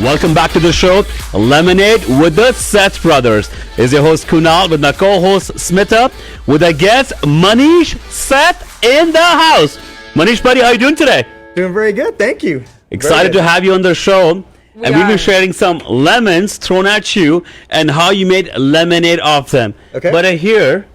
Welcome back to the show, Lemonade with the Seth brothers. Is your host Kunal with my co-host Smita with our guest Manish Seth in the house. Manish, buddy, how are you doing today? Doing very good, thank you. Excited to have you on the show. We'll be sharing some lemons thrown at you and how you made lemonade of them. Okay. But I hear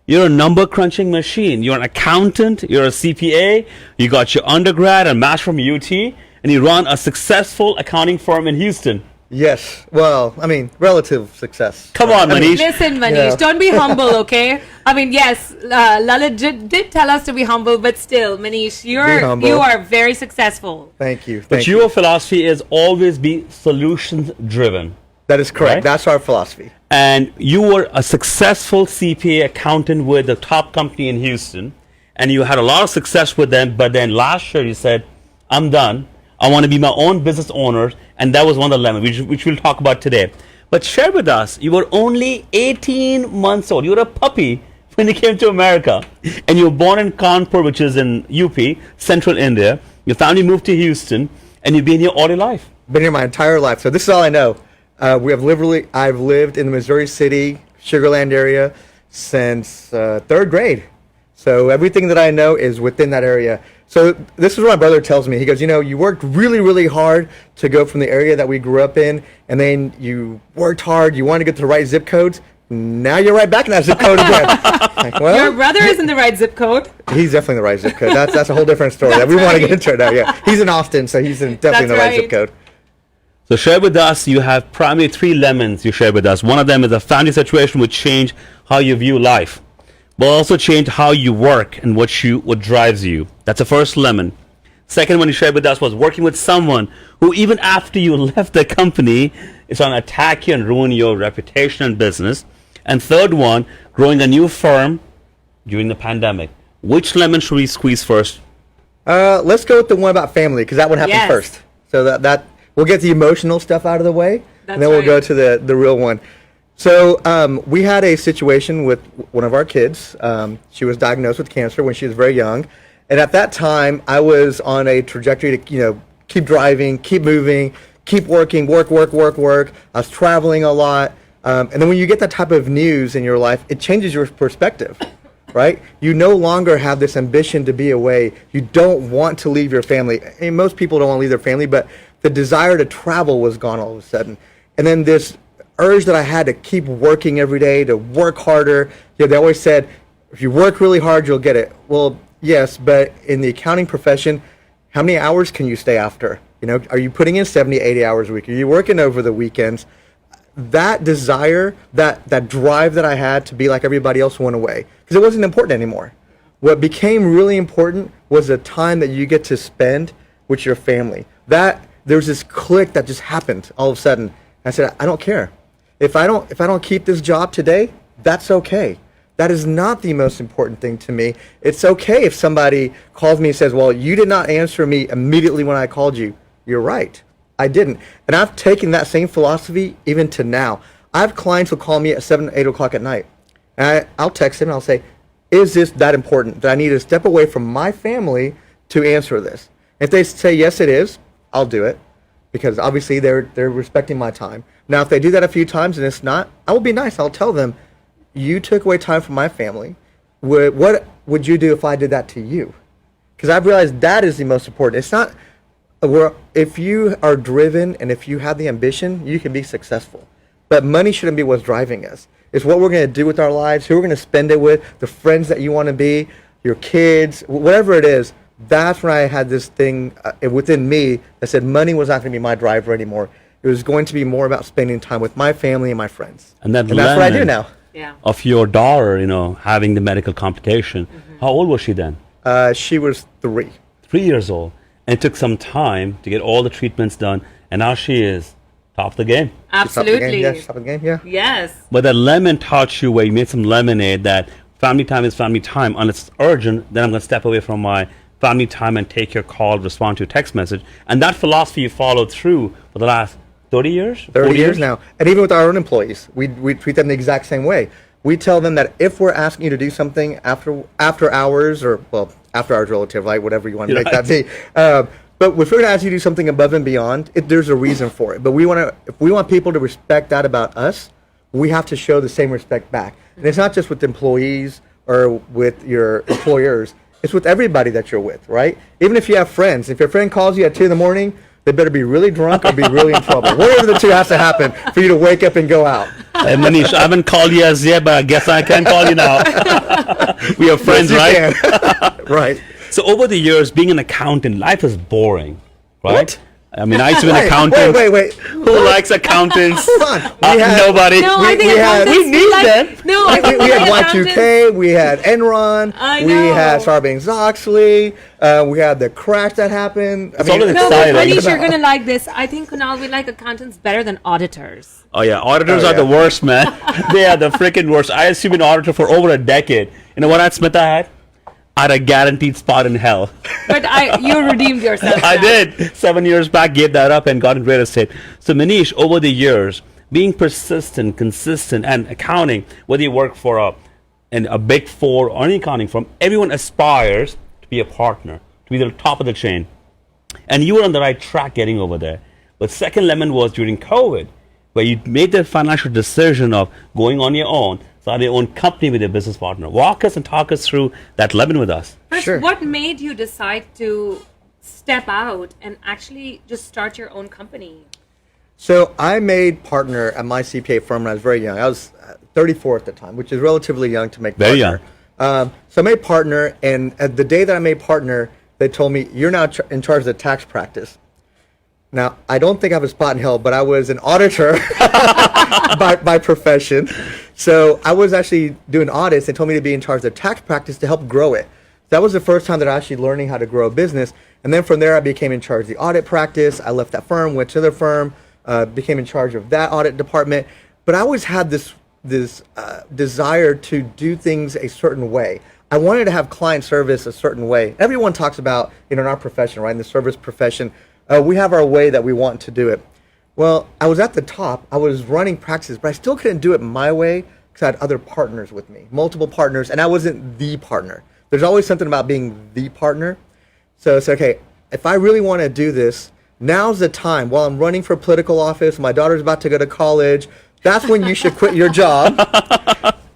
you're a number crunching machine. You're an accountant, you're a CPA, you got your undergrad and master from UT, and you run a successful accounting firm in Houston. Yes. Well, I mean, relative success. Come on, Manish. Listen, Manish, don't be humble, okay? I mean, yes, Lalit did tell us to be humble, but still, Manish, you are very successful. Thank you. But your philosophy is always be solutions driven. That is correct. Right? That's our philosophy. And you were a successful CPA accountant with a top company in Houston, and you had a lot of success with them, but then last year you said, I'm done. I want to be my own business owner, and that was one of the lemons, which we'll talk about today. But share with us, you were only 18 months old. You were a puppy when you came to America, and you were born in Kanpur, which is in UP, central India. Your family moved to Houston, and you've been here all your life. Been here my entire life, so this is all I know. I've lived in the Missouri City, Sugarland area since third grade. So everything that I know is within that area. So this is what my brother tells me. He goes, you worked really, really hard to go from the area that we grew up in, and then you worked hard, you wanted to get to the right zip codes. Now you're right back in that zip code again. Like, well, your brother is in the right zip code. He's definitely in the right zip code. That's a whole different story that we want to get into now. Yeah, he's in Austin, so he's definitely in the right zip code. So share with us, you have primarily 3 lemons you share with us. One of them is a family situation which changed how you view life, but also changed how you work and what drives you. That's the first lemon. Second one you shared with us was working with someone who even after you left the company is trying to attack you and ruin your reputation and business. And third one, growing a new firm during the pandemic. Which lemon should we squeeze first? Let's go with the one about family, because that one happened first. So that we'll get the emotional stuff out of the way, and then we'll go to the real one. So we had a situation with one of our kids. She was diagnosed with cancer when she was very young. And at that time, I was on a trajectory to, keep driving, keep moving, keep working, work. I was traveling a lot. And then when you get that type of news in your life, it changes your perspective, right? You no longer have this ambition to be away. You don't want to leave your family. I mean, most people don't want to leave their family, but the desire to travel was gone all of a sudden. And then this urge that I had to keep working every day, to work harder. They always said, if you work really hard, you'll get it. Well, yes, but in the accounting profession, how many hours can you stay after? Are you putting in 70, 80 hours a week? Are you working over the weekends? That desire, that drive that I had to be like everybody else went away because it wasn't important anymore. What became really important was the time that you get to spend with your family. There's this click that just happened all of a sudden. I said, I don't care. If I don't keep this job today, that's okay. That is not the most important thing to me. It's okay if somebody calls me and says, well, you did not answer me immediately when I called you. You're right. I didn't. And I've taken that same philosophy even to now. I have clients who call me at 7, 8 o'clock at night. And I'll text them and I'll say, is this that important that I need to step away from my family to answer this? If they say, yes, it is, I'll do it. Because obviously they're respecting my time. Now, if they do that a few times and it's not, I will be nice. I'll tell them, you took away time from my family. What would you do if I did that to you? Because I've realized that is the most important. It's not, if you are driven and if you have the ambition, you can be successful. But money shouldn't be what's driving us. It's what we're going to do with our lives, who we're going to spend it with, the friends that you want to be, your kids, whatever it is. That's when I had this thing within me that said money was not going to be my driver anymore. It was going to be more about spending time with my family and my friends. And that's what I do now. Yeah. Of your daughter, having the medical complication. Mm-hmm. How old was she then? She was 3. 3 years old. And it took some time to get all the treatments done. And now she is top of the game. Absolutely. Top of the game, yeah. Yes. But that lemon taught you where you made some lemonade that family time is family time. Unless it's urgent, then I'm going to step away from my family time and take your call, respond to your text message. And that philosophy you followed through for the last 30 years? 30 years now. And even with our own employees, we treat them the exact same way. We tell them that if we're asking you to do something after hours, or, well, after hours relative, like whatever you want to make that be, But if we're going to ask you to do something above and beyond, there's a reason for it. But if we want people to respect that about us, we have to show the same respect back. And it's not just with employees or with your employers. It's with everybody that you're with, right? Even if you have friends. If your friend calls you at 2 in the morning, they better be really drunk or be really in trouble. One of the two has to happen for you to wake up and go out. Hey, Manish, I haven't called you as yet, but I guess I can call you now. We are friends, yes, right? Right. So over the years, being an accountant, life is boring, right? What? I mean, I used to be an accountant. Wait. Who likes accountants? Hold on. Nobody. No, I think we need them. No, I think we had accountants- Y2K, we had Enron, I we know. had Sarbanes-Oxley, we had the crash that happened. It's always No, exciting. but Manish, you're going to like this. I think, Kunal, we like accountants better than auditors. Oh, yeah. Auditors Oh, are yeah. the worst, man. They are the freaking worst. I used to be an auditor for over a decade. You know what Smith I had? I had a guaranteed spot in hell. But you redeemed yourself. I now. did. 7 years back, gave that up and got into real estate. So, Manish, over the years, being persistent, consistent, and accounting, whether you work for a big four or any accounting firm, everyone aspires to be a partner, to be the top of the chain. And you were on the right track getting over there. But second lemon was during COVID, where you made the financial decision of going on your own, start your own company with your business partner. Walk us and talk us through that lemon with us. First, Sure. what made you decide to step out and actually just start your own company? So I made partner at my CPA firm when I was very young. I was 34 at the time, which is relatively young to make Very partner. So I made partner, and at the day that I made partner, they told me, you're now in charge of the tax practice. Now, I don't think I have a spot in hell, but I was an auditor by profession. So I was actually doing audits. They told me to be in charge of the tax practice to help grow it. That was the first time that I actually learning how to grow a business. And then from there, I became in charge of the audit practice. I left that firm, went to the firm, became in charge of that audit department. But I always had this desire to do things a certain way. I wanted to have client service a certain way. Everyone talks about, in our profession, right, in the service profession, we have our way that we want to do it. Well, I was at the top. I was running practices, but I still couldn't do it my way because I had other partners with me, multiple partners, and I wasn't the partner. There's always something about being the partner. So it's okay, if I really want to do this, now's the time. While I'm running for political office, my daughter's about to go to college, that's when you should quit your job.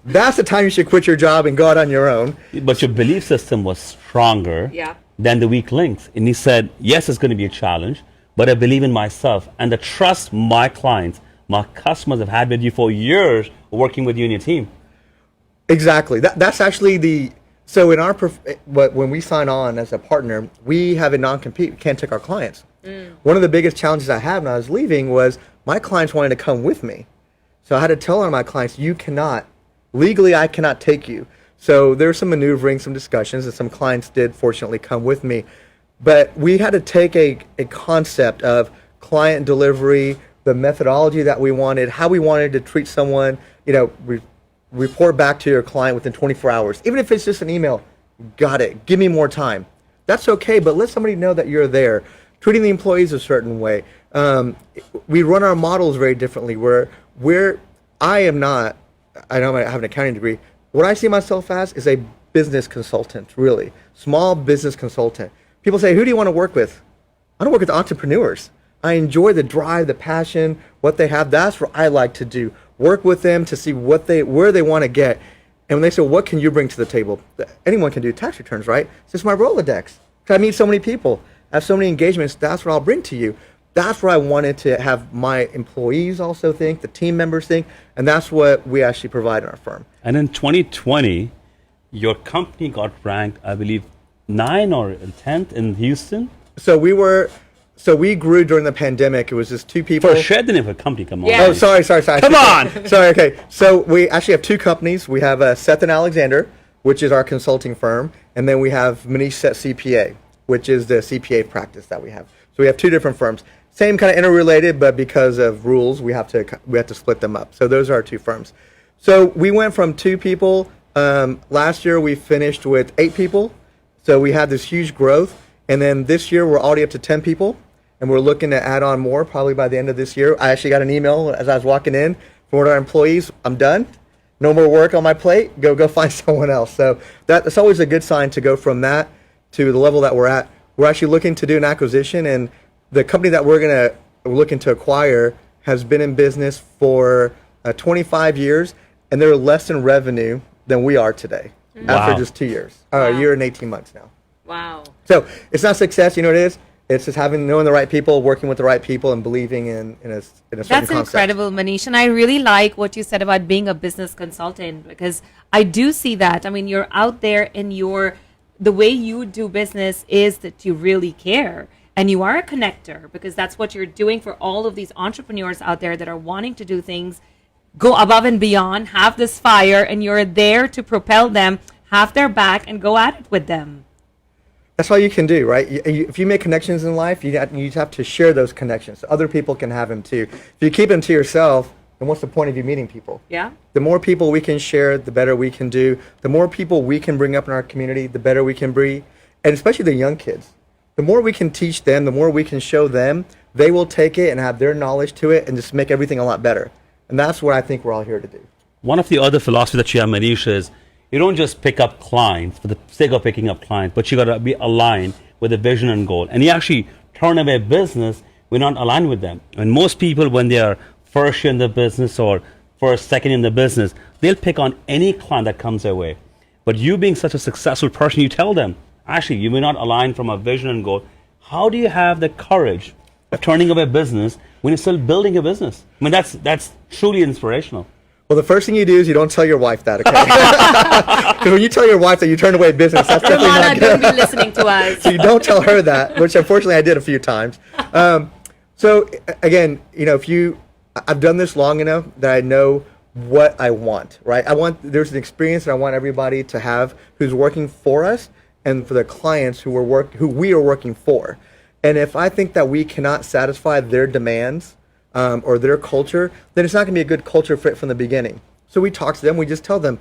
That's the time you should quit your job and go out on your own. But your belief system was stronger than the weak links. And he said, yes, it's going to be a challenge, but I believe in myself and the trust my clients, my customers have had with you for years working with you and your team. Exactly. That's actually so in when we sign on as a partner, we have a non-compete. We can't take our clients. One of the biggest challenges I had when I was leaving was my clients wanted to come with me. So I had to tell all my clients, you cannot, legally I cannot take you. So there's some maneuvering, some discussions, and some clients did fortunately come with me. But we had to take a concept of client delivery, the methodology that we wanted, how we wanted to treat someone, report back to your client within 24 hours. Even if it's just an email, got it, give me more time. That's okay, but let somebody know that you're there. Treating the employees a certain way. We run our models very differently, I am not, I know I have an accounting degree, what I see myself as is a business consultant, really. Small business consultant. People say, who do you want to work with? I don't work with entrepreneurs. I enjoy the drive, the passion, what they have. That's what I like to do. Work with them to see where they want to get. And when they say, what can you bring to the table? Anyone can do tax returns, right? It's just my Rolodex. I meet so many people. I have so many engagements. That's what I'll bring to you. That's what I wanted to have my employees also think, the team members think, and that's what we actually provide in our firm. And in 2020, your company got ranked, I believe, 9 or 10th in Houston. So we grew during the pandemic. It was just two people. For share the name of a company, come on. Yeah. Oh, sorry. Come on! Sorry, okay. So we actually have two companies. We have Seth and Alexander, which is our consulting firm, and then we have Manish Seth CPA, which is the CPA practice that we have. So we have two different firms. Same kind of interrelated, but because of rules, we have to split them up. So those are our two firms. So we went from 2 people. Last year we finished with 8 people. So we had this huge growth. And then this year we're already up to 10 people. And we're looking to add on more probably by the end of this year. I actually got an email as I was walking in from one of our employees. I'm done. No more work on my plate. Go find someone else. So that's always a good sign to go from that to the level that we're at. we're actually looking to do an acquisition, and the company that we're looking to acquire has been in business for 25 years, and they're less in revenue than we are today after just 2 years, a year and 18 months now. Wow. So it's not success, you know what it is? It's just knowing the right people, working with the right people, and believing in a certain That's concept. incredible, Manish. And I really like what you said about being a business consultant, because I do see that. I mean, you're out there and the way you do business is that you really care. And you are a connector, because that's what you're doing for all of these entrepreneurs out there that are wanting to do things, go above and beyond, have this fire, and you're there to propel them, have their back, and go at it with them. That's all you can do, right? If you make connections in life, you have to share those connections so other people can have them too. If you keep them to yourself, then what's the point of you meeting people? Yeah. The more people we can share, the better we can do. The more people we can bring up in our community, the better we can be. And especially the young kids. The more we can teach them, the more we can show them, they will take it and have their knowledge to it and just make everything a lot better. And that's what I think we're all here to do. One of the other philosophies that you have, Manish, is you don't just pick up clients for the sake of picking up clients, but you got to be aligned with a vision and goal. And you actually turn away business when you're not aligned with them. And most people, when they are first year in the business or first, second in the business, they'll pick on any client that comes their way. But you being such a successful person, you tell them, actually, you may not align from a vision and goal. How do you have the courage of turning away business when you're still building a business? I mean, that's truly inspirational. Well, the first thing you do is you don't tell your wife that, okay? Because when you tell your wife that you turn away business, that's definitely not good. Don't be listening to us. So you don't tell her that, which unfortunately I did a few times. So again, I've done this long enough that I know what I want, right? There's an experience that I want everybody to have who's working for us, and for the clients who we are working for. And if I think that we cannot satisfy their demands or their culture, then it's not going to be a good culture fit from the beginning. So we talk to them, we just tell them,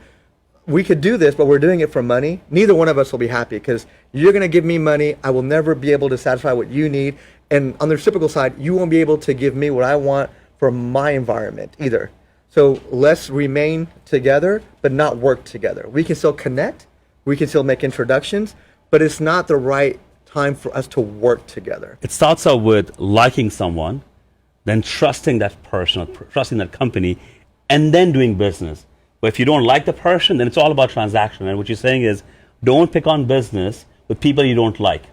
we could do this, but we're doing it for money. Neither one of us will be happy, because you're going to give me money, I will never be able to satisfy what you need. And on the reciprocal side, you won't be able to give me what I want for my environment either. So let's remain together, but not work together. We can still connect, we can still make introductions, but it's not the right time for us to work together. It starts out with liking someone, then trusting that person, or trusting that company, and then doing business. But if you don't like the person, then it's all about transaction. And what you're saying is, don't pick on business with people you don't like.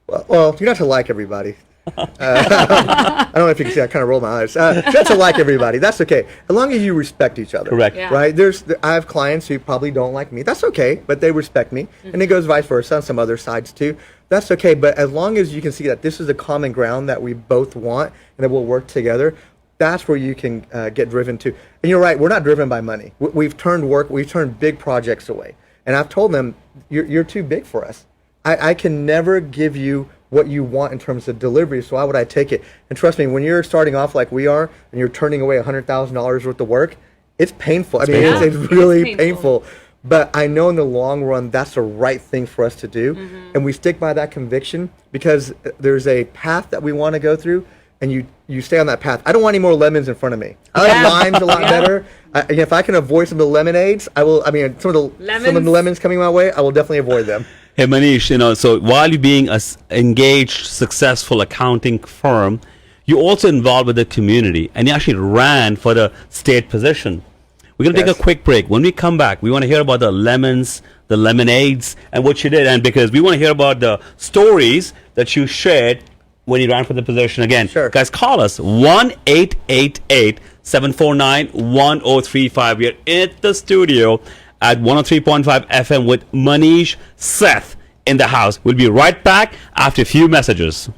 Well, you don't have to like everybody. I don't know if you can see, I kind of roll my eyes. You don't have to like everybody. That's okay, as long as you respect each other. Correct. Yeah. Right? I have clients who probably don't like me. That's okay, but they respect me. Mm-hmm. And it goes vice versa on some other sides too. That's okay, but as long as you can see that this is a common ground that we both want and that we'll work together, that's where you can get driven to. And you're right, we're not driven by money. We've turned big projects away. And I've told them, you're too big for us. I can never give you what you want in terms of delivery, so why would I take it? And trust me, when you're starting off like we are, and you're turning away $100,000 worth of work, it's painful. It's really painful. But I know in the long run, that's the right thing for us to do. Mm-hmm. And we stick by that conviction because there's a path that we want to go through, and you stay on that path. I don't want any more lemons in front of me. I like limes a lot better. If I can avoid some of the lemonades, I will. Some of the lemons coming my way, I will definitely avoid them. Hey Manish, so while you're being an engaged, successful accounting firm, you're also involved with the community, and you actually ran for the state position. We're going to take a quick break. When we come back, we want to hear about the lemons, the lemonades, and what you did, and because we want to hear about the stories that you shared when you ran for the position again. Sure. Guys, call us 1-888-749-1035. We're at the studio at 103.5 FM with Manish Seth in the house. We'll be right back after a few messages.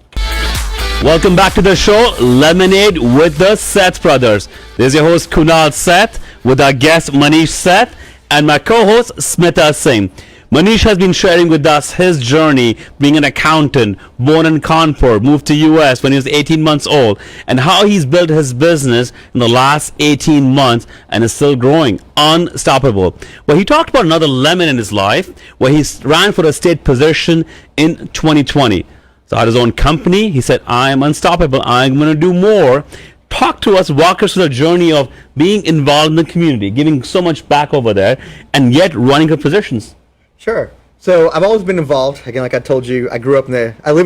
Welcome back to the show, Lemonade with the Seth brothers. This is your host, Kunal Seth, with our guest, Manish Seth, and my co-host, Smita Singh. Manish has been sharing with us his journey being an accountant, born in Kanpur, moved to US when he was 18 months old, and how he's built his business in the last 18 months and is still growing, unstoppable. Well, he talked about another lemon in his life where he ran for a state position in 2020. So at his own company, he said, I am unstoppable, I'm going to do more. Talk to us, walk us through the journey of being involved in the community, giving so much back over there, and yet running for positions. Sure. So I've always been involved. Again, like I told you, I live in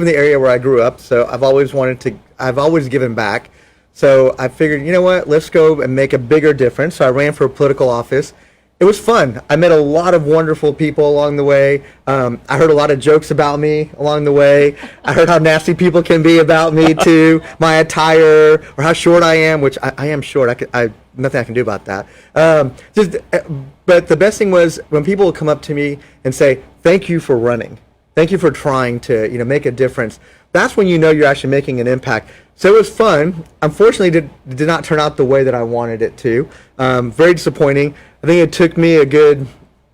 the area where I grew up. So I've always given back. So I figured, you know what, let's go and make a bigger difference. So I ran for a political office. It was fun. I met a lot of wonderful people along the way. I heard a lot of jokes about me along the way. I heard how nasty people can be about me too, my attire, or how short I am, which I am short. Nothing I can do about that. But the best thing was when people would come up to me and say, "Thank you for running. Thank you for trying to, make a difference." That's when you know you're actually making an impact. So it was fun. Unfortunately, did not turn out the way that I wanted it to. Very disappointing. I think it took me a good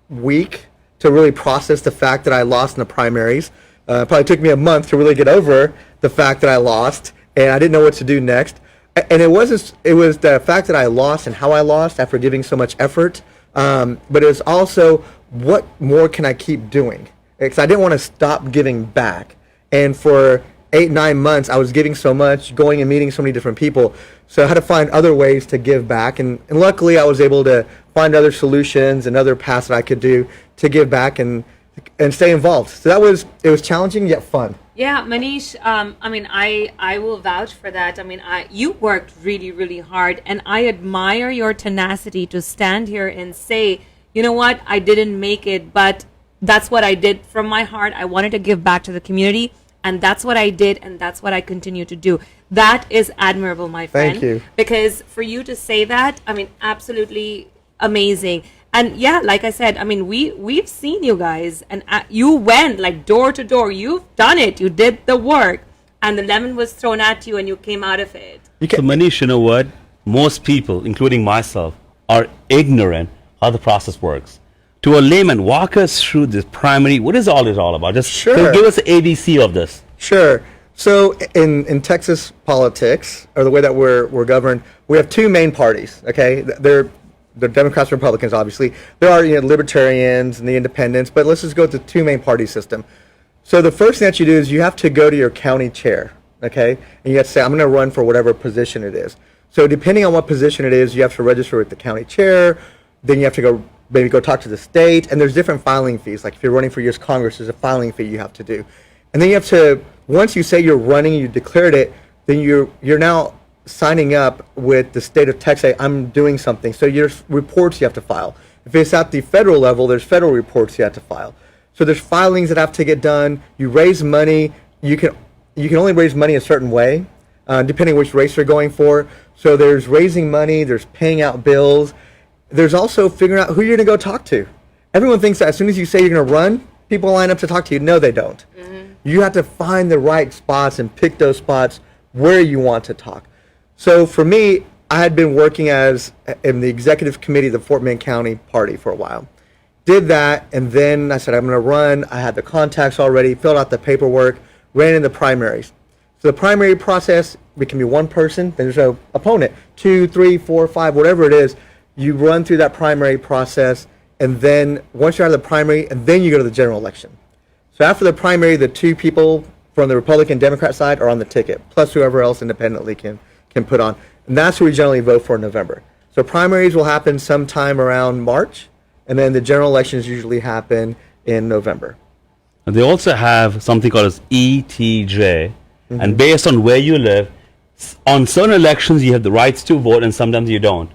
week to really process the fact that I lost in the primaries. Probably took me a month to really get over the fact that I lost, and I didn't know what to do next. And it was the fact that I lost and how I lost after giving so much effort. But it was also, what more can I keep doing? Because I didn't want to stop giving back. And for 8-9 months, I was giving so much, going and meeting so many different people. So I had to find other ways to give back. And luckily, I was able to find other solutions and other paths that I could do to give back and stay involved. So it was challenging yet fun. Yeah, Manish, I will vouch for that. You worked really, really hard, and I admire your tenacity to stand here and say, you know what, I didn't make it, but that's what I did from my heart. I wanted to give back to the community, and that's what I did, and that's what I continue to do. That is admirable, my friend. Thank you. Because for you to say that, absolutely amazing. And yeah, like I said, we've seen you guys, and you went like door to door. You've done it. You did the work, and the lemon was thrown at you, and you came out of it. So Manish, you know what? Most people, including myself, are ignorant how the process works. To a layman, walk us through this primary. What is all about? Just give us the ABC of this. Sure. So in Texas politics, or the way that we're governed, we have two main parties. Okay, the Democrats and Republicans, obviously. There are libertarians and the independents, but let's just go with the two main party system. So the first thing that you do is you have to go to your county chair, okay? And you have to say, I'm going to run for whatever position it is. So depending on what position it is, you have to register with the county chair. Then you have to maybe go talk to the state. And there's different filing fees. Like if you're running for U.S. Congress, there's a filing fee you have to do. And then you have to, once you say you're running, you declared it, then you're now signing up with the state of Texas, say, I'm doing something. So there's reports you have to file. If it's at the federal level, there's federal reports you have to file. So there's filings that have to get done. You raise money. You can only raise money a certain way, depending which race you're going for. So there's raising money. There's paying out bills. There's also figuring out who you're going to go talk to. Everyone thinks that as soon as you say you're going to run, people line up to talk to you. No, they don't. Mm-hmm. You have to find the right spots and pick those spots where you want to talk. So for me, I had been working in the executive committee of the Fort Bend County Party for a while. Did that, and then I said, I'm going to run. I had the contacts already, filled out the paperwork, ran in the primaries. So the primary process, it can be one person, then there's an opponent, 2, 3, 4, 5, whatever it is. You run through that primary process, and then once you're out of the primary, and then you go to the general election. So after the primary, the two people from the Republican Democrat side are on the ticket, plus whoever else independently can put on. And that's who we generally vote for in November. So primaries will happen sometime around March, and then the general elections usually happen in November. And they also have something called as ETJ, and based on where you live, on certain elections you have the rights to vote, and sometimes you don't.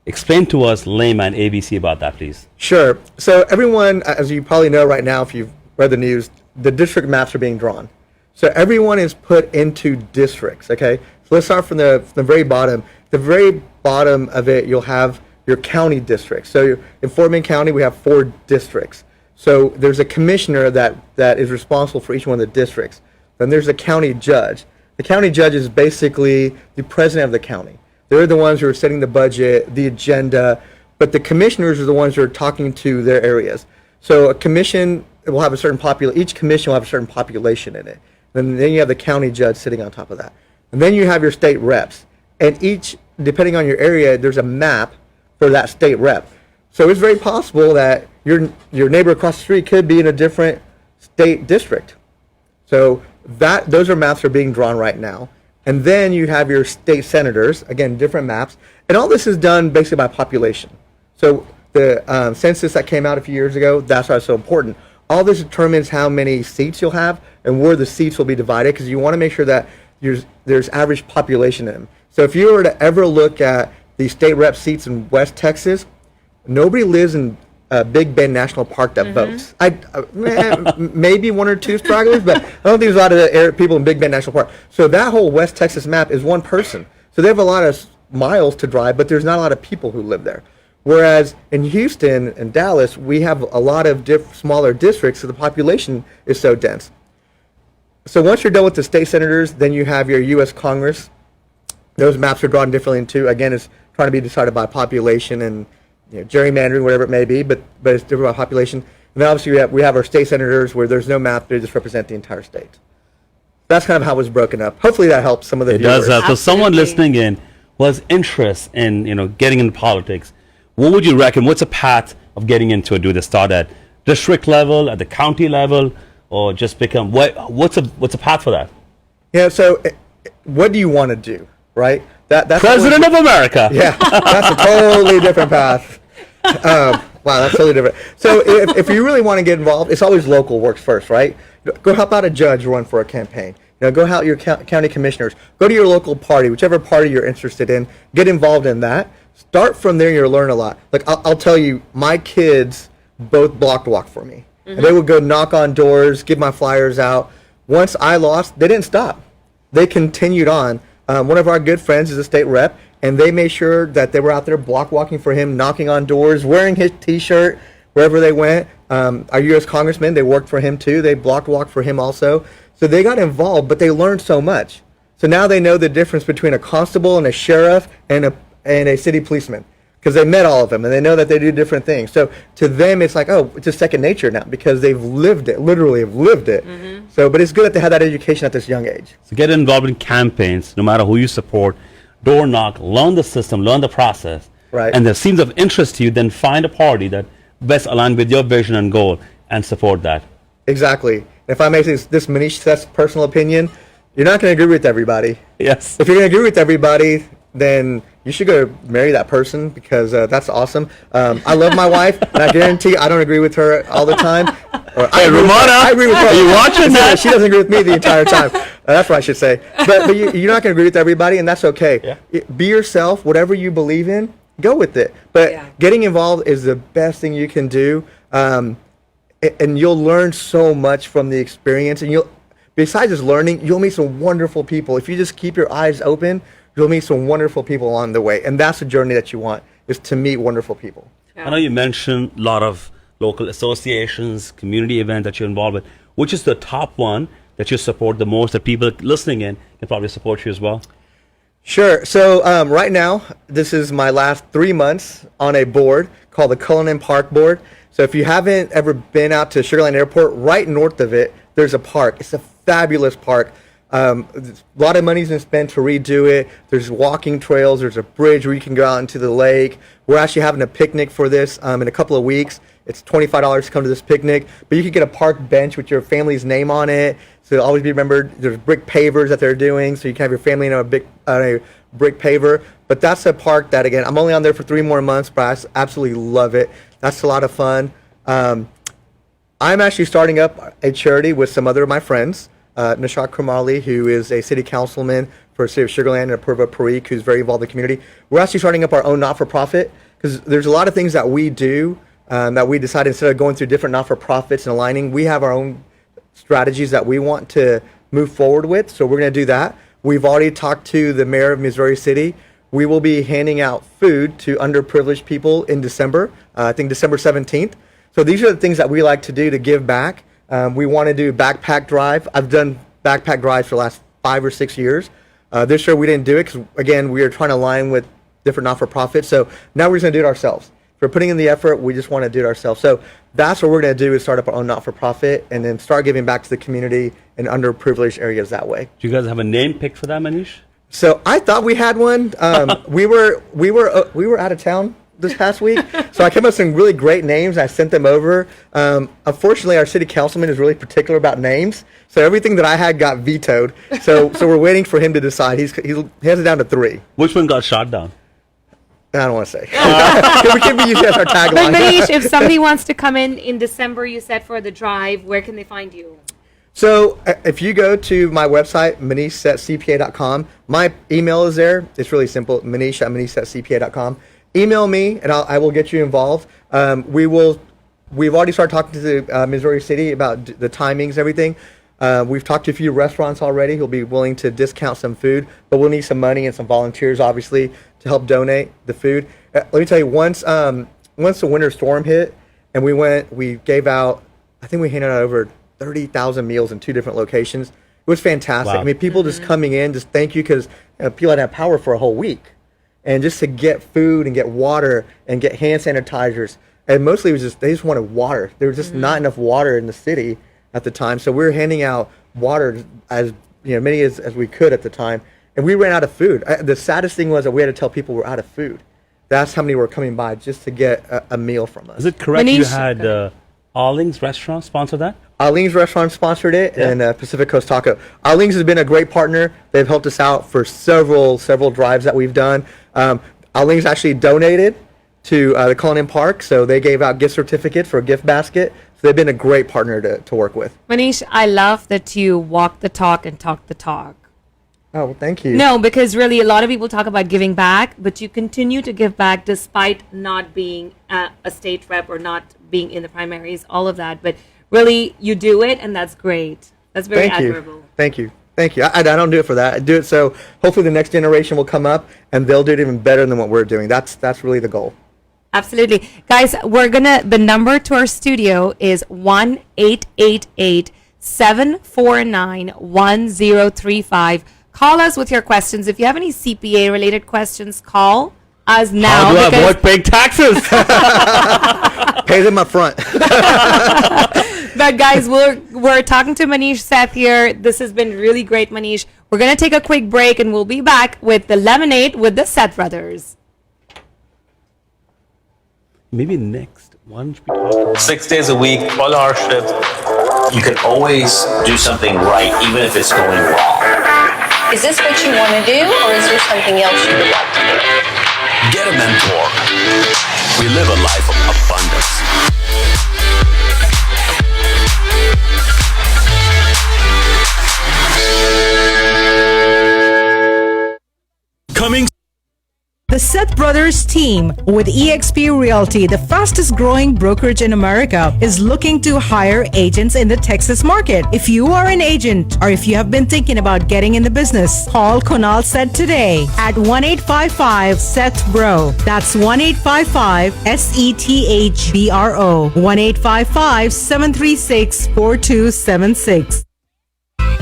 Explain to us, layman, ABC about that, please. Sure. So everyone, as you probably know right now, if you've read the news, the district maps are being drawn. So everyone is put into districts, okay? So let's start from the very bottom. The very bottom of it, you'll have your county districts. So in Fort Bend County, we have 4 districts. So there's a commissioner that is responsible for each one of the districts. Then there's a county judge. The county judge is basically the president of the county. They're the ones who are setting the budget, the agenda, but the commissioners are the ones who are talking to their areas. So a commission will have a certain each commission will have a certain population in it. And then you have the county judge sitting on top of that. And then you have your state reps. And each, depending on your area, there's a map for that state rep. So it's very possible that your neighbor across the street could be in a different state district. So those are maps that are being drawn right now. And then you have your state senators, again, different maps. And all this is done basically by population. So the census that came out a few years ago, that's why it's so important. all this determines how many seats you'll have and where the seats will be divided, because you want to make sure that there's average population in them. So if you were to ever look at the state rep seats in West Texas, nobody lives in Big Bend National Park that votes. Maybe one or two stragglers, but I don't think there's a lot of people in Big Bend National Park. So that whole West Texas map is one person. So they have a lot of miles to drive, but there's not a lot of people who live there. Whereas in Houston and Dallas, we have a lot of smaller districts, so the population is so dense. So once you're done with the state senators, then you have your U.S. Congress. Those maps are drawn differently too. Again, it's trying to be decided by population and gerrymandering, whatever it may be, but it's different by population. And then obviously we have our state senators where there's no map; they just represent the entire state. That's kind of how it was broken up. Hopefully that helps some of the viewers. It does. So someone listening in who has interest in getting into politics, what would you reckon? What's a path of getting into it? Do they start at district level, at the county level, or just become what's a path for that? Yeah. So, what do you want to do? Right. That's President of America. Yeah, that's a totally different path. Wow, that's totally different. So, if you really want to get involved, it's always local works first, right? Go help out a judge run for a campaign. Go help your county commissioners. Go to your local party, whichever party you're interested in. Get involved in that. Start from there. You'll learn a lot. Like I'll tell you, my kids both block walk for me. And they would go knock on doors, give my flyers out. Once I lost, they didn't stop. They continued on. One of our good friends is a state rep, and they made sure that they were out there block walking for him, knocking on doors, wearing his T-shirt wherever they went. Our U.S. congressman, they worked for him too. They block walked for him also. So they got involved, but they learned so much. So now they know the difference between a constable and a sheriff and a city policeman, because they met all of them and they know that they do different things. So to them, it's like, oh, it's a second nature now because they've lived it, literally have lived it. So, but it's good that they had that education at this young age. So get involved in campaigns, no matter who you support, door knock, learn the system, learn the process. Right. And if it seems of interest to you, then find a party that best aligned with your vision and goal and support that. Exactly. If I may say this Manish Seth's personal opinion, you're not going to agree with everybody. Yes. If you're going to agree with everybody, then you should go marry that person, because that's awesome. I love my wife, and I guarantee I don't agree with her all the time. Hey, Ramona, I agree with her. are you watching that? She doesn't agree with me the entire time. That's what I should say. But you're not going to agree with everybody, and that's okay. Yeah. Be yourself. Whatever you believe in, go with it. But getting involved is the best thing you can do, and you'll learn so much from the experience. And besides just learning, you'll meet some wonderful people. If you just keep your eyes open, you'll meet some wonderful people along the way. And that's the journey that you want, is to meet wonderful people. I know you mentioned a lot of local associations, community events that you're involved with. Which is the top one that you support the most, that people listening in can probably support you as well? Sure. So right now, this is my last 3 months on a board called the Cullinan Park Board. So if you haven't ever been out to Sugar Land Airport, right north of it, there's a park. It's a fabulous park. A lot of money's been spent to redo it. There's walking trails. There's a bridge where you can go out into the lake. We're actually having a picnic for this in a couple of weeks. It's $25 to come to this picnic, but you can get a park bench with your family's name on it. So it'll always be remembered. There's brick pavers that they're doing, so you can have your family in a brick paver. But that's a park that, again, I'm only on there for 3 more months, but I absolutely love it. That's a lot of fun. I'm actually starting up a charity with some other of my friends. Nishad Kramali, who is a city councilman for the city of Sugar Land, and Apurva Parikh, who's very involved in the community. We're actually starting up our own not-for-profit, because there's a lot of things that we do that we decided, instead of going through different not-for-profits and aligning, we have our own strategies that we want to move forward with. So we're going to do that. We've already talked to the mayor of Missouri City. We will be handing out food to underprivileged people in December, I think December 17th. So these are the things that we like to do to give back. We want to do backpack drive. I've done backpack drives for the last 5 or 6 years. This year we didn't do it because, again, we are trying to align with different not-for-profits. So now we're just going to do it ourselves. If we're putting in the effort, we just want to do it ourselves. So that's what we're going to do, is start up our own not-for-profit and then start giving back to the community in underprivileged areas that way. Do you guys have a name picked for that, Manish? So I thought we had one. We were out of town this past week, so I came up with some really great names. I sent them over. Unfortunately, our city councilman is really particular about names, so everything that I had got vetoed. So we're waiting for him to decide. He has it down to 3. Which one got shot down? I don't want to say. We can be used as our But tagline. Manish, if somebody wants to come in December, you said for the drive, where can they find you? So if you go to my website, manishsethcpa.com, my email is there. It's really simple, manish@manishsethcpa.com. Email me, and I will get you involved. We've already started talking to the Missouri City about the timings and everything. We've talked to a few restaurants already who'll be willing to discount some food, but we'll need some money and some volunteers, obviously, to help donate the food. Let me tell you, once the winter storm hit, and we gave out, I think we handed out over 30,000 meals in 2 different locations. It was fantastic. Wow. I mean, people just coming in, just thank you, because people hadn't had power for a whole week. And just to get food and get water and get hand sanitizers. And mostly it was they just wanted water. There was just not enough water in the city at the time. So we were handing out water as many as we could at the time. And we ran out of food. The saddest thing was that we had to tell people we're out of food. That's how many were coming by just to get a meal from us. Is it correct Manish, you had Arling's restaurant sponsor that? Arling's restaurant sponsored it, Yeah. and Pacific Coast Taco. Arling's has been a great partner. They've helped us out for several drives that we've done. Arling's actually donated to the Cullinan Park, so they gave out gift certificates for a gift basket. So they've been a great partner to work with. Manish, I love that you walk the talk and talk the talk. Oh, well, thank you. No, because really a lot of people talk about giving back, but you continue to give back despite not being a state rep or not being in the primaries, all of that. But really, you do it, and that's great. That's very admirable. Thank you. I don't do it for that. I do it so hopefully the next generation will come up and they'll do it even better than what we're doing. That's really the goal. Absolutely. Guys, the number to our studio is 1-888-749-1035. Call us with your questions. If you have any CPA related questions, call us now. How do I avoid paying taxes? Pay them up front. But guys, we're talking to Manish Seth here. This has been really great, Manish. We're going to take a quick break and we'll be back with the Lemonade with the Seth brothers. Maybe next one should be talking 6 days a week, 12-hour shift. You can always do something right, even if it's going wrong. Is this what you want to do, or is there something else you would like to do? Get a mentor. We live a life of abundance. Coming. The Seth Brothers team with eXp Realty, the fastest growing brokerage in America, is looking to hire agents in the Texas market. If you are an agent or if you have been thinking about getting in the business, call Kunal Seth today at 1-855-SETH-BRO. That's 1-855-SETHBRO. 1-855-736-4276.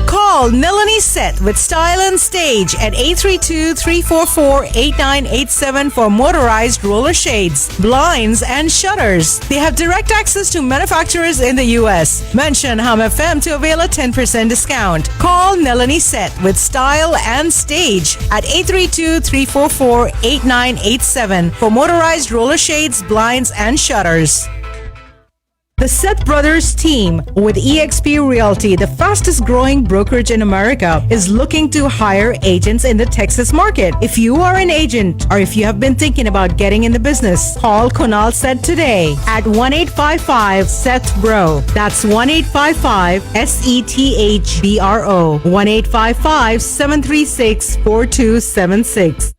Call Melanie Seth with Style and Stage at 832-344-8987 for motorized roller shades, blinds, and shutters. They have direct access to manufacturers in the U.S. Mention Hum FM to avail a 10% discount. Call Melanie Seth with Style and Stage at 832-344-8987 for motorized roller shades, blinds, and shutters. The Seth Brothers team with eXp Realty, the fastest growing brokerage in America, is looking to hire agents in the Texas market. If you are an agent or if you have been thinking about getting in the business, call Kunal Seth today at 1-855-SETH-BRO. That's 1-855-SETHBRO. 1-855-736-4276.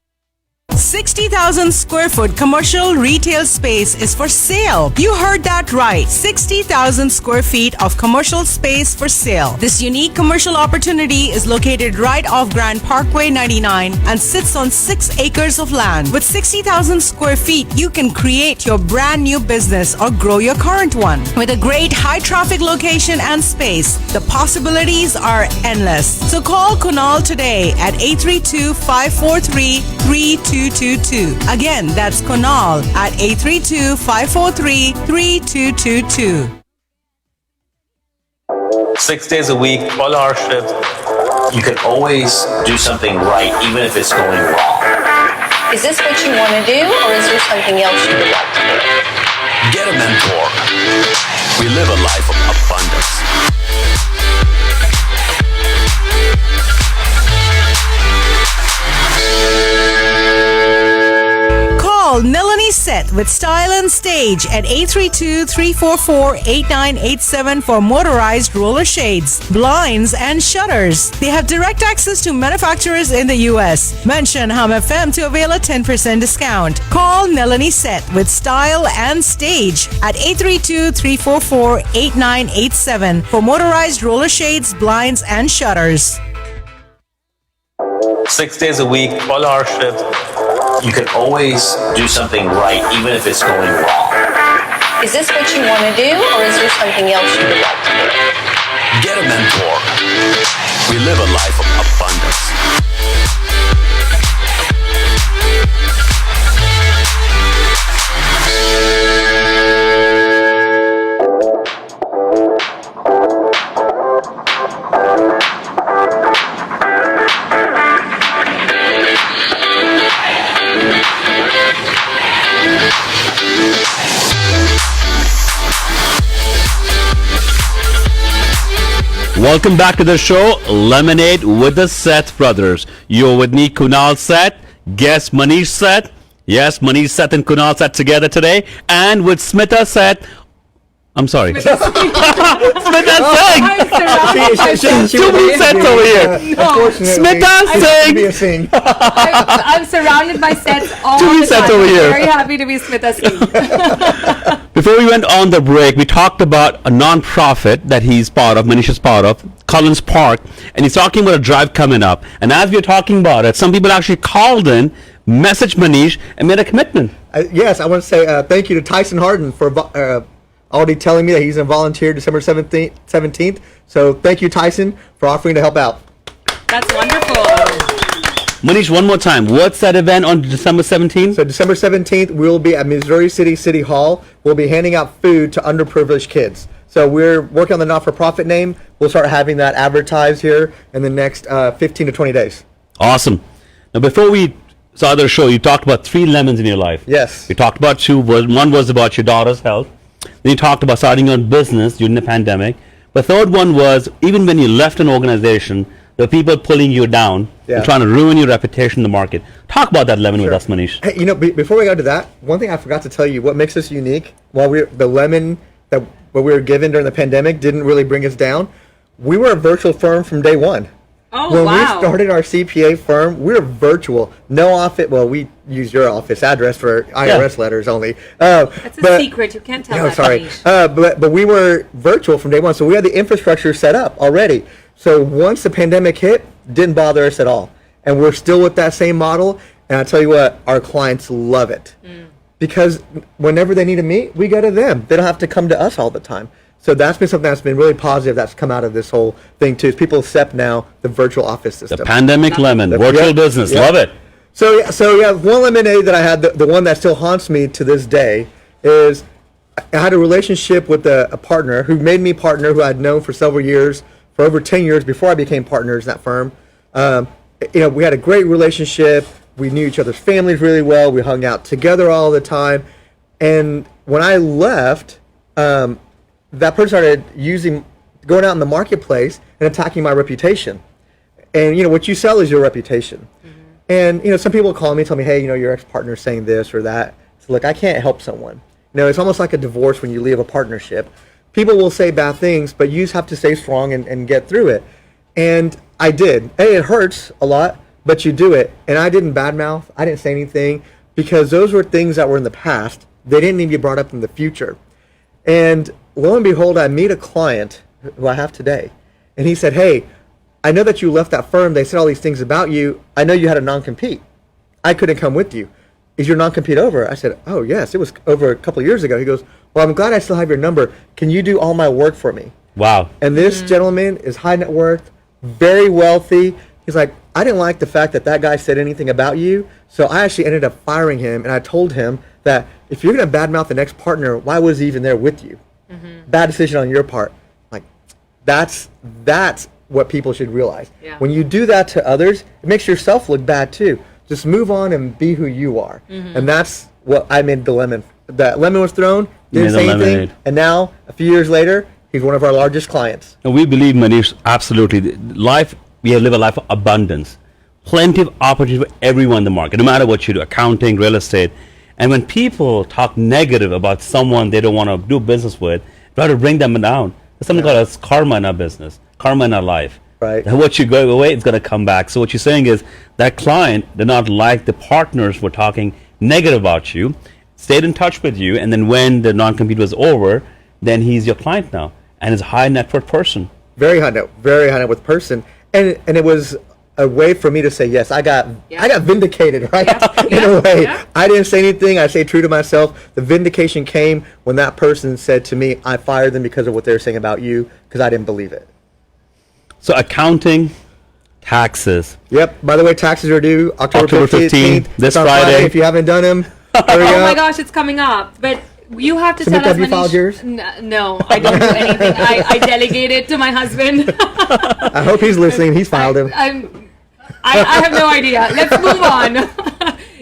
60,000 square foot commercial retail space is for sale. You heard that right. 60,000 square feet of commercial space for sale. This unique commercial opportunity is located right off Grand Parkway 99 and sits on 6 acres of land. With 60,000 square feet, you can create your brand new business or grow your current one. With a great high traffic location and space, the possibilities are endless. So call Kunal today at 832-543-3222. Again, that's Kunal at 832-543-3222. 6 days a week, 12-hour shift. You can always do something right, even if it's going wrong. Is this what you want to do, or is there something else you would like to do? Get a mentor. We live a life of abundance. Call Seth with Style and Stage at 832-344-8987 for motorized roller shades, blinds, and shutters. They have direct access to manufacturers in the U.S. Mention Hum FM to avail a 10% discount. Call Melanie Seth with Style and Stage at 832-344-8987 for motorized roller shades, blinds, and shutters. 6 days a week, 12-hour shifts. You can always do something right, even if it's going wrong. Is this what you want to do, or is there something else you would like to do? Get a mentor. We live a life of abundance. Welcome back to the show, Lemonade with the Seth brothers. You're with me, Kunal Seth, guest Manish Seth. Yes, Manish Seth and Kunal Seth together today. And with Smita Seth. I'm sorry. Smita Seth. Too many Seths over here. Smita Seth. I'm surrounded by Seths all Too many the time. Seths over here. Very happy to be Smita Singh. Before we went on the break, we talked about a non-profit that he's part of, Manish is part of, Collins Park, and he's talking about a drive coming up. And as we were talking about it, some people actually called in, messaged Manish, and made a commitment. Yes, I want to say thank you to Tyson Harden for already telling me that he's going to volunteer December 17th. So thank you, Tyson, for offering to help out. That's wonderful. Manish, one more time. What's that event on December 17th? So December 17th, we'll be at Missouri City Hall. We'll be handing out food to underprivileged kids. So we're working on the not-for-profit name. We'll start having that advertised here in the next 15 to 20 days. Awesome. Now, before we saw the show, you talked about 3 lemons in your life. Yes. You talked about 2. One was about your daughter's health. Then you talked about starting your own business during the pandemic. The third one was, even when you left an organization, there were people pulling you down and trying to ruin your reputation in the market. Talk about that lemon with us, Manish. Hey, before we go to that, one thing I forgot to tell you, what makes us unique, the lemon that we were given during the pandemic didn't really bring us down. We were a virtual firm from day one. Oh, when wow. we started our CPA firm, we were virtual. No office. Well, we use your office address for IRS letters only. That's a secret. You can't tell that. Sorry. Manish. But we were virtual from day one, so we had the infrastructure set up already. So once the pandemic hit, didn't bother us at all. And we're still with that same model. And I tell you what, our clients love it. Because whenever they need to meet, we go to them. They don't have to come to us all the time. So that's been something that's been really positive that's come out of this whole thing too. Is people accept now the virtual office system. The pandemic lemon, virtual business. Love it. So one lemonade that I had, the one that still haunts me to this day, is I had a relationship with a partner who made me partner, who I'd known for several years, for over 10 years before I became partners in that firm. We had a great relationship. We knew each other's families really well. We hung out together all the time. And when I left, that person started going out in the marketplace and attacking my reputation. And, what you sell is your reputation. And, some people call me and tell me, hey, your ex-partner's saying this or that. So, look, I can't help someone. It's almost like a divorce when you leave a partnership. People will say bad things, but you just have to stay strong and get through it. And I did. Hey, it hurts a lot, but you do it. And I didn't badmouth. I didn't say anything because those were things that were in the past. They didn't need to be brought up in the future. And lo and behold, I meet a client who I have today. And he said, hey, I know that you left that firm. They said all these things about you. I know you had a non-compete. I couldn't come with you. Is your non-compete over? I said, oh, yes, it was over a couple of years ago. He goes, well, I'm glad I still have your number. Can you do all my work for me? Wow. And this gentleman is high net worth, very wealthy. He's like, I didn't like the fact that guy said anything about you. So I actually ended up firing him. And I told him that if you're going to badmouth the next partner, why was he even there with you? Bad decision on your part. Like, that's what people should realize. Yeah. When you do that to others, it makes yourself look bad too. Just move on and be who you are. And that's what I made the lemon. The lemon was thrown, didn't say anything, lemonade. and now, a few years later, he's one of our largest clients. And we believe, Manish, absolutely. We live a life of abundance. Plenty of opportunity for everyone in the market, no matter what you do, accounting, real estate. And when people talk negative about someone they don't want to do business with, try to bring them down. There's something called as karma in our business, karma in our life. Right. And what you go away, it's going to come back. So what you're saying is that client did not like the partners were talking negative about you, stayed in touch with you, and then when the non-compete was over, then he's your client now, and is a high net worth person. Very high net worth person, and it was a way for me to say yes. I got vindicated, right? In a way, I didn't say anything. I stayed true to myself. The vindication came when that person said to me, "I fired them because of what they were saying about you because I didn't believe it." So accounting, taxes. Yep. By the way, taxes are due October 15th. This Friday. If you haven't done them, oh my gosh, it's coming up. But you have to tell us. Have you filed yours? No, I don't do anything. I delegate it to my husband. I hope he's listening. He's filed them. I have no idea. Let's move on.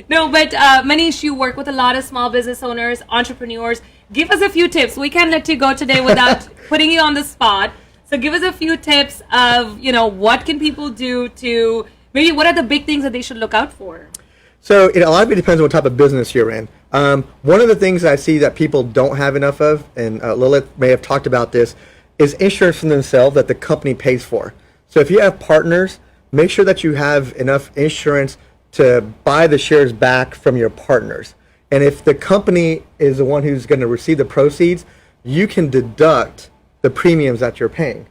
No, but Manish, you work with a lot of small business owners, entrepreneurs. Give us a few tips. We can't let you go today without putting you on the spot. So give us a few tips of, what can people do to, maybe what are the big things that they should look out for? So a lot of it depends on what type of business you're in. One of the things I see that people don't have enough of, and Lilith may have talked about this, is insurance for themselves that the company pays for. So if you have partners, make sure that you have enough insurance to buy the shares back from your partners. And if the company is the one who's going to receive the proceeds, you can deduct the premiums that you're paying,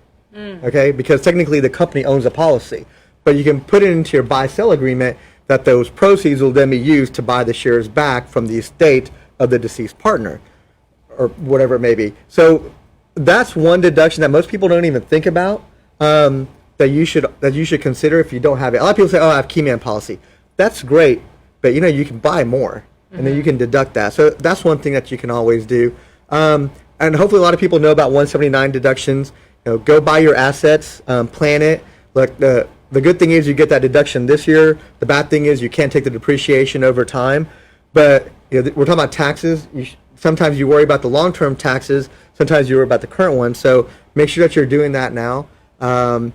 okay? Because technically the company owns the policy, but you can put it into your buy-sell agreement that those proceeds will then be used to buy the shares back from the estate of the deceased partner, or whatever it may be. So that's one deduction that most people don't even think about, that you should consider if you don't have it. A lot of people say, "Oh, I have Keyman policy." That's great, but you can buy more, and then you can deduct that. So that's one thing that you can always do. And hopefully a lot of people know about 179 deductions. Go buy your assets, plan it. Look, the good thing is you get that deduction this year. The bad thing is you can't take the depreciation over time. But we're talking about taxes. Sometimes you worry about the long-term taxes. Sometimes you worry about the current one. So make sure that you're doing that now. And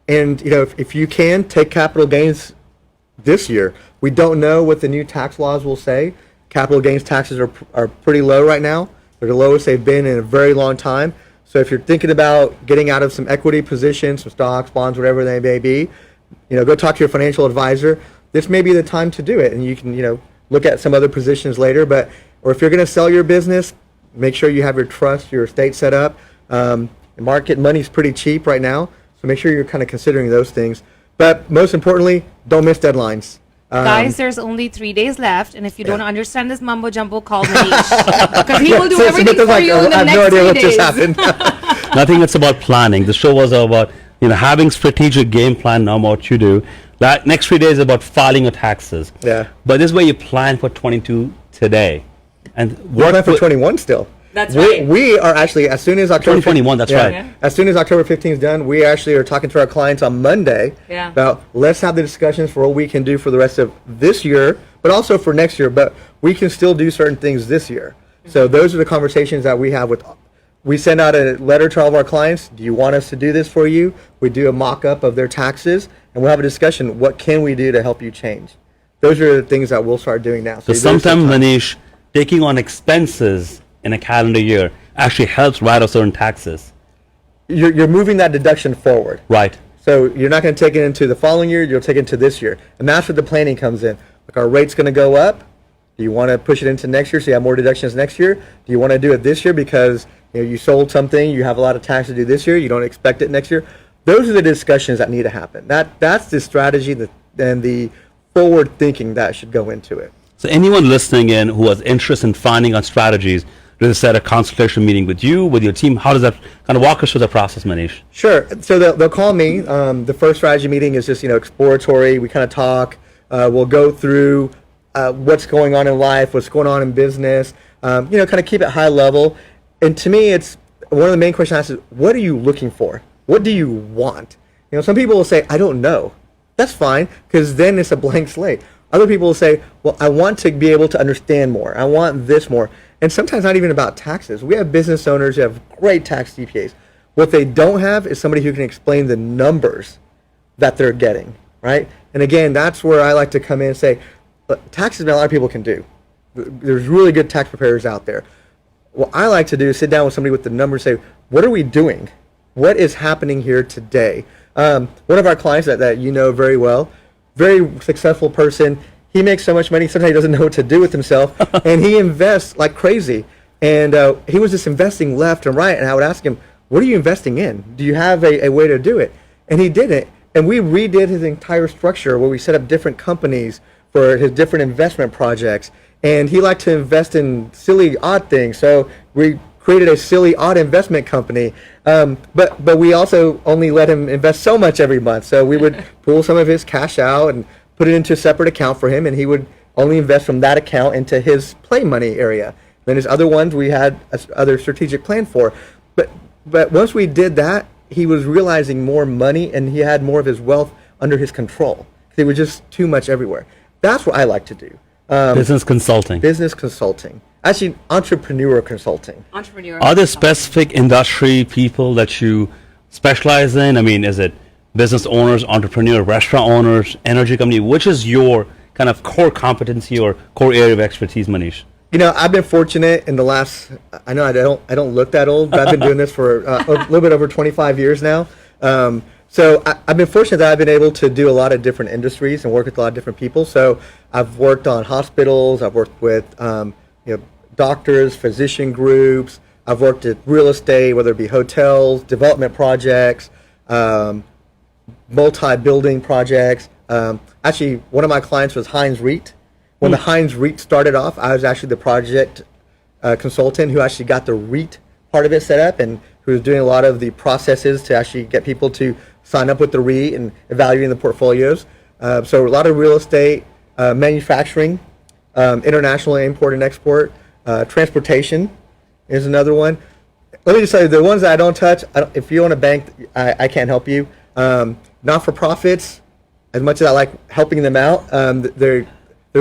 if you can, take capital gains this year. We don't know what the new tax laws will say. Capital gains taxes are pretty low right now. They're the lowest they've been in a very long time. So if you're thinking about getting out of some equity positions, some stocks, bonds, whatever they may be, go talk to your financial advisor. This may be the time to do it, and you can, look at some other positions later. Or if you're going to sell your business, make sure you have your trust, your estate set up. Market money's pretty cheap right now, so make sure you're kind of considering those things. But most importantly, don't miss deadlines. Guys, there's only 3 days left, and if you don't understand this mumbo jumbo, call Manish because he will do everything for you in the next 3 days. Nothing. It's about planning. The show was about having strategic game plan. Know what you do. That next 3 days is about filing your taxes. Yeah. But this is where you plan for 22 today, and we're planning for 21 still. That's right. We are actually, as soon as October 2021, that's right. Yeah. As soon as October 15th is done, we actually are talking to our clients on Monday about let's have the discussions for what we can do for the rest of this year, but also for next year. But we can still do certain things this year. So those are the conversations that we have we send out a letter to all of our clients. Do you want us to do this for you? We do a mock-up of their taxes, and we'll have a discussion. What can we do to help you change? Those are the things that we'll start doing now. So sometimes, Manish, taking on expenses in a calendar year actually helps write off certain taxes. You're moving that deduction forward. Right. So you're not going to take it into the following year, you'll take it into this year. And that's where the planning comes in. Like, our rate's going to go up. Do you want to push it into next year so you have more deductions next year? Do you want to do it this year because you sold something, you have a lot of tax to do this year, you don't expect it next year? Those are the discussions that need to happen. That's the strategy and the forward thinking that should go into it. So anyone listening in who has interest in finding out strategies, to set a consultation meeting with you, with your team, how does that kind of walk us through the process, Manish? Sure. So they'll call me. The first strategy meeting is just exploratory. We kind of talk. We'll go through what's going on in life, what's going on in business. Kind of keep it high level. And to me, it's one of the main questions I ask is, what are you looking for? What do you want? Some people will say, I don't know. That's fine, because then it's a blank slate. Other people will say, well, I want to be able to understand more. I want this more. And sometimes not even about taxes. We have business owners who have great tax CPAs. What they don't have is somebody who can explain the numbers that they're getting, right? And again, that's where I like to come in and say, look, taxes, a lot of people can do. There's really good tax preparers out there. What I like to do is sit down with somebody with the numbers and say, what are we doing? What is happening here today? One of our clients that you know very well, very successful person, he makes so much money, sometimes he doesn't know what to do with himself, and he invests like crazy. And he was just investing left and right, and I would ask him, what are you investing in? Do you have a way to do it? And he didn't. And we redid his entire structure where we set up different companies for his different investment projects. And he liked to invest in silly, odd things. So we created a silly, odd investment company. But we also only let him invest so much every month. So we would pull some of his cash out and put it into a separate account for him, and he would only invest from that account into his play money area. Then his other ones we had other strategic plan for. But once we did that, he was realizing more money, and he had more of his wealth under his control. It was just too much everywhere. That's what I like to do. Business consulting. Business consulting. Actually, entrepreneur consulting. Entrepreneur. Are there specific industry people that you specialize in? I mean, is it business owners, entrepreneur, restaurant owners, energy company? Which is your kind of core competency or core area of expertise, Manish? You know, I've been fortunate in the last, I know I don't look that old, but I've been doing this for a little bit over 25 years now. So I've been fortunate that I've been able to do a lot of different industries and work with a lot of different people. So I've worked on hospitals, I've worked with doctors, physician groups, I've worked at real estate, whether it be hotels, development projects, multi-building projects. Actually, one of my clients was Heinz Reet. When the Heinz REIT started off, I was actually the project consultant who actually got the REIT part of it set up, and who was doing a lot of the processes to actually get people to sign up with the REIT and evaluating the portfolios. So a lot of real estate, manufacturing, international import and export, transportation is another one. Let me just tell you, the ones that I don't touch, if you own a bank, I can't help you. Not-for-profits, as much as I like helping them out, they're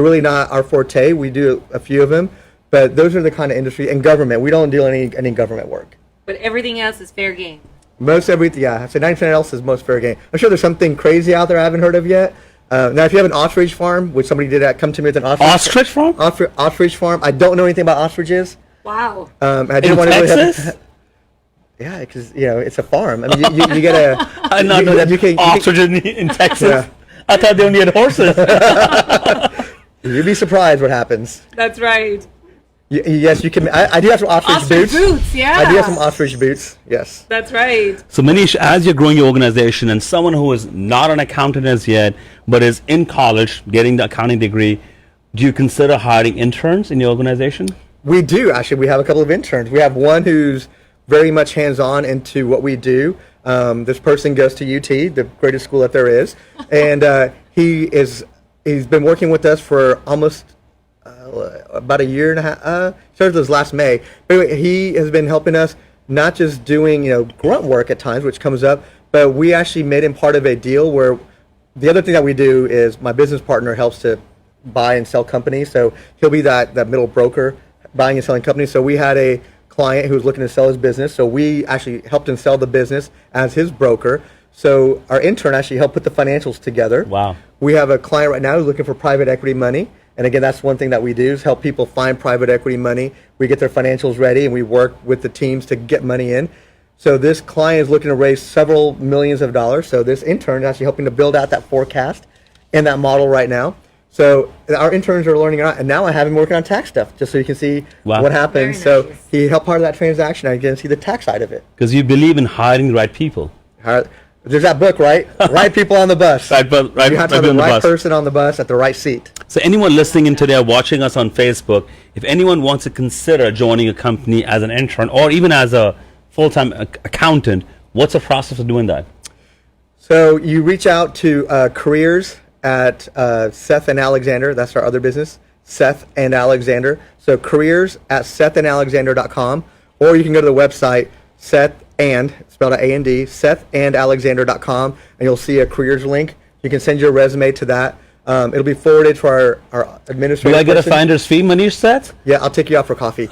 really not our forte. We do a few of them, but those are the kind of industry. And government, we don't do any government work. But everything else is fair game. Most everything, yeah. I'd say 90% else is most fair game. I'm sure there's something crazy out there I haven't heard of yet. Now, if you have an ostrich farm, which somebody did come to me with an ostrich farm? Ostrich farm. I don't know anything about ostriches. Wow. I did In want Texas? To yeah, because it's a farm. I mean, you get a. I did not know that ostrich in Texas. Yeah. I thought they only had horses. You'd be surprised what happens. That's right. Yes, you can. I do have some ostrich boots. Yeah. I do have some ostrich boots. Yes. That's right. So Manish, as you're growing your organization and someone who is not an accountant as yet, but is in college getting the accounting degree, do you consider hiring interns in your organization? We do, actually. We have a couple of interns. We have one who's very much hands-on into what we do. This person goes to UT, the greatest school that there is, and he's been working with us for almost about a year and a half. Started this last May. But anyway, he has been helping us, not just doing grunt work at times, which comes up, but we actually made him part of a deal where the other thing that we do is my business partner helps to buy and sell companies. So he'll be that middle broker buying and selling companies. So we had a client who was looking to sell his business. So we actually helped him sell the business as his broker. So our intern actually helped put the financials together. Wow. We have a client right now who's looking for private equity money. And again, that's one thing that we do is help people find private equity money. We get their financials ready and we work with the teams to get money in. So this client is looking to raise several millions of dollars. So this intern is actually helping to build out that forecast and that model right now. So our interns are learning a lot, and now I have him working on tax stuff, just so you can see what happens. Very nice. So he helped part of that transaction. I can see the tax side of it. Because you believe in hiring the right people. There's that book, right? Right people on the bus. Right you have to have the right person on the bus at the right seat. So anyone listening in today or watching us on Facebook, if anyone wants to consider joining a company as an intern or even as a full-time accountant, what's the process of doing that? So you reach out to careers at Seth and Alexander. That's our other business, Seth and Alexander. So careers at sethandalexander.com, or you can go to the website Seth and, spelled out A-N-D, sethandalexander.com, and you'll see a careers link. You can send your resume to that. It'll be forwarded to our administrator. Do I get a finder's fee, Manish Seth? Yeah, I'll take you out for coffee.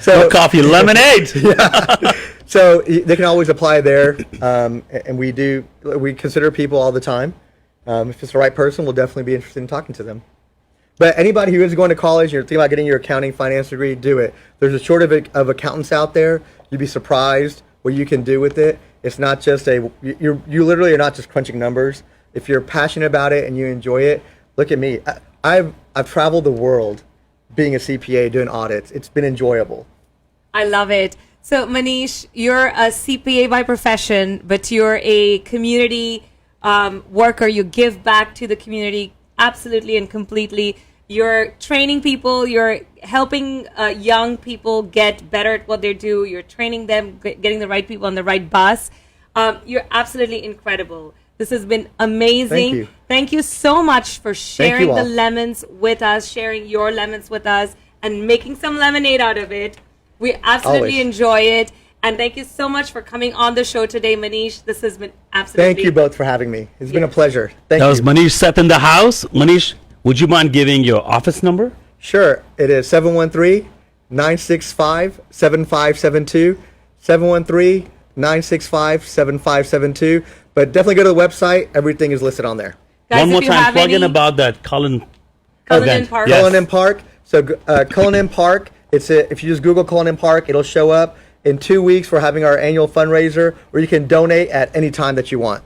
No coffee, lemonade. Yeah. So they can always apply there, and we consider people all the time. If it's the right person, we'll definitely be interested in talking to them. But anybody who is going to college, you're thinking about getting your accounting finance degree, do it. There's a shortage of accountants out there. You'd be surprised what you can do with it. It's not just you literally are not just crunching numbers. If you're passionate about it and you enjoy it, look at me. I've traveled the world being a CPA, doing audits. It's been enjoyable. I love it. So Manish, you're a CPA by profession, but you're a community worker. You give back to the community absolutely and completely. You're training people. You're helping young people get better at what they do. You're training them, getting the right people on the right bus. You're absolutely incredible. This has been amazing. Thank you so much for sharing the lemons with us, sharing your lemons with us, and making some lemonade out of it. We absolutely enjoy it. And thank you so much for coming on the show today, Manish. This has been absolutely... Thank you both for having me. It's been a pleasure. Thank you. That was Manish Seth in the house. Manish, would you mind giving your office number? Sure. It is 713-965-7572. 713-965-7572. But definitely go to the website. Everything is listed on there. Guys, one more time, plug in about that Cullinan Park. Yes. Cullinan Park. So Cullinan Park, if you just Google Cullinan Park, it'll show up. In 2 weeks, we're having our annual fundraiser where you can donate at any time that you want.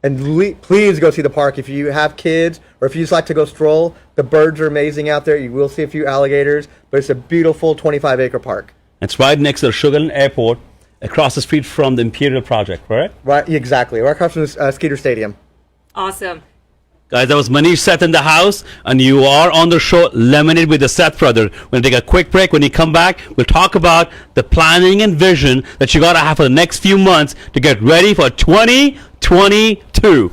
And please go see the park. If you have kids or if you just like to go stroll, the birds are amazing out there. You will see a few alligators, but it's a beautiful 25-acre park. It's right next to the Sugar Land Airport, across the street from the Imperial Project, correct? Right, exactly. Right across from the Skeeter Stadium. Awesome. Guys, that was Manish Seth in the house, and you are on the show Lemonade with the Seth brother. We're going to take a quick break. When you come back, we'll talk about the planning and vision that you got to have for the next few months to get ready for 2022.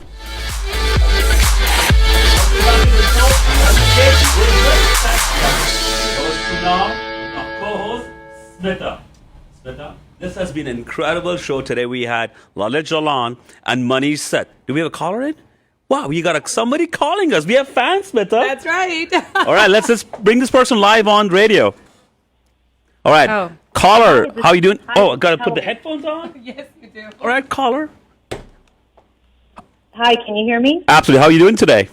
Co-host Smita. This has been an incredible show today. We had Lalit Jalan and Manish Seth. Do we have a caller in? Wow, we got somebody calling us. We have fans, Smita. That's right. All right, let's just bring this person live on radio. All right, caller, how you doing? Oh, I got to put the headphones on? Yes, you do. All right, caller. Hi, can you hear me? Absolutely. How are you doing today?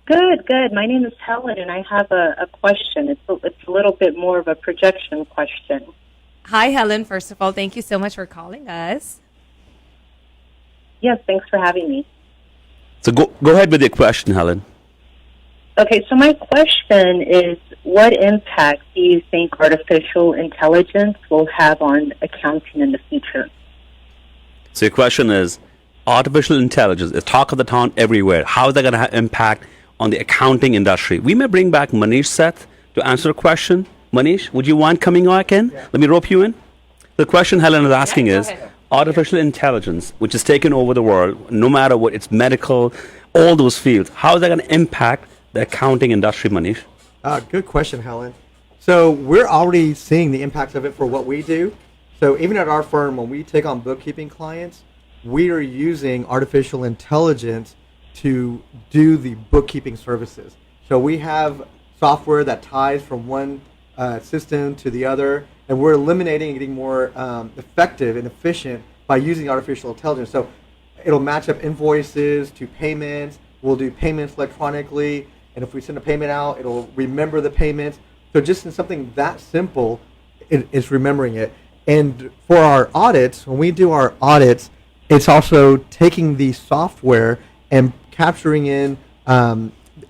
Good, good. My name is Helen, and I have a question. It's a little bit more of a projection question. Hi, Helen. First of all, thank you so much for calling us. Yes, thanks for having me. So go ahead with your question, Helen. Okay, so my question is, what impact do you think artificial intelligence will have on accounting in the future? So your question is, artificial intelligence is talk of the town everywhere. How is that going to impact on the accounting industry? We may bring back Manish Seth to answer the question. Manish, would you mind coming back in? Yeah. Let me rope you in. The question Helen is asking is, artificial intelligence, which is taking over the world, no matter what, it's medical, all those fields. How is that going to impact the accounting industry, Manish? Good question, Helen. So we're already seeing the impacts of it for what we do. So even at our firm, when we take on bookkeeping clients, we are using artificial intelligence to do the bookkeeping services. So we have software that ties from one system to the other, and we're eliminating and getting more effective and efficient by using artificial intelligence. So it'll match up invoices to payments. We'll do payments electronically, and if we send a payment out, it'll remember the payments. So just in something that simple, it's remembering it. And for our audits, when we do our audits, it's also taking the software and capturing in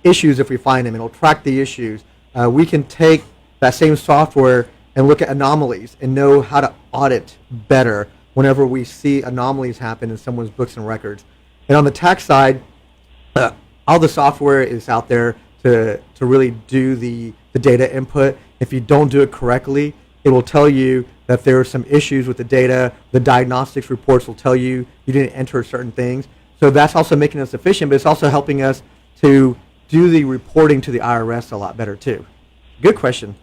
issues if we find them. It'll track the issues. We can take that same software and look at anomalies and know how to audit better whenever we see anomalies happen in someone's books and records. And on the tax side, all the software is out there to really do the data input. If you don't do it correctly, it will tell you that there are some issues with the data. The diagnostics reports will tell you you didn't enter certain things. So that's also making us efficient, but it's also helping us to do the reporting to the IRS a lot better too. Good question.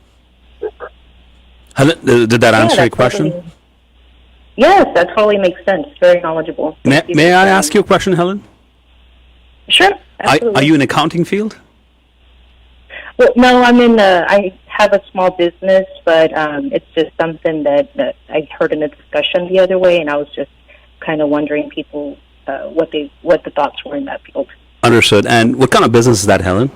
Did that answer your question? Totally, yes, that totally makes sense. Very knowledgeable. May I ask you a question, Helen? Sure. Are you in accounting field? Well, no, I have a small business, but it's just something that I heard in a discussion the other way, and I was just kind of wondering what the thoughts were in that field. Understood. And what kind of business is that, Helen?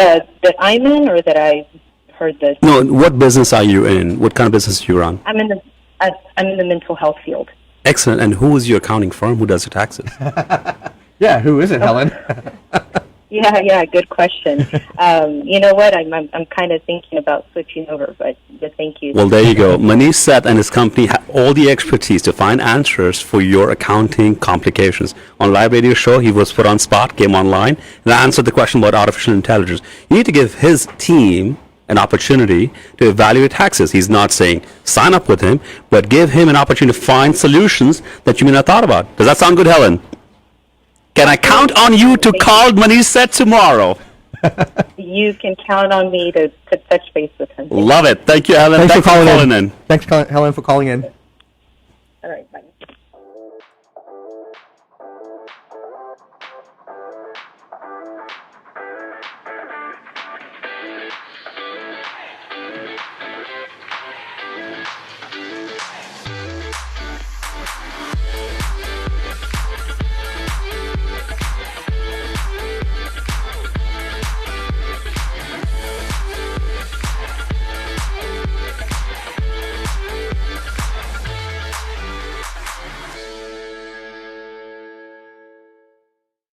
that I'm in, or that I heard this? No, what business are you in? What kind of business do you run? I'm in the mental health field. Excellent. And who is your accounting firm? Who does your taxes? Yeah, who is it, Helen? Yeah, good question. You know what? I'm kind of thinking about switching over, but thank you. Well, there you go. Manish Seth and his company have all the expertise to find answers for your accounting complications. On live radio show, he was put on spot, came online, and answered the question about artificial intelligence. You need to give his team an opportunity to evaluate taxes. He's not saying sign up with him, but give him an opportunity to find solutions that you may not thought about. Does that sound good, Helen? Can I count on you to call Manish Seth tomorrow? You can count on me to touch base with him. Love it. Thank you, Helen. Thanks for calling in. Thanks, Helen, for calling in. All right.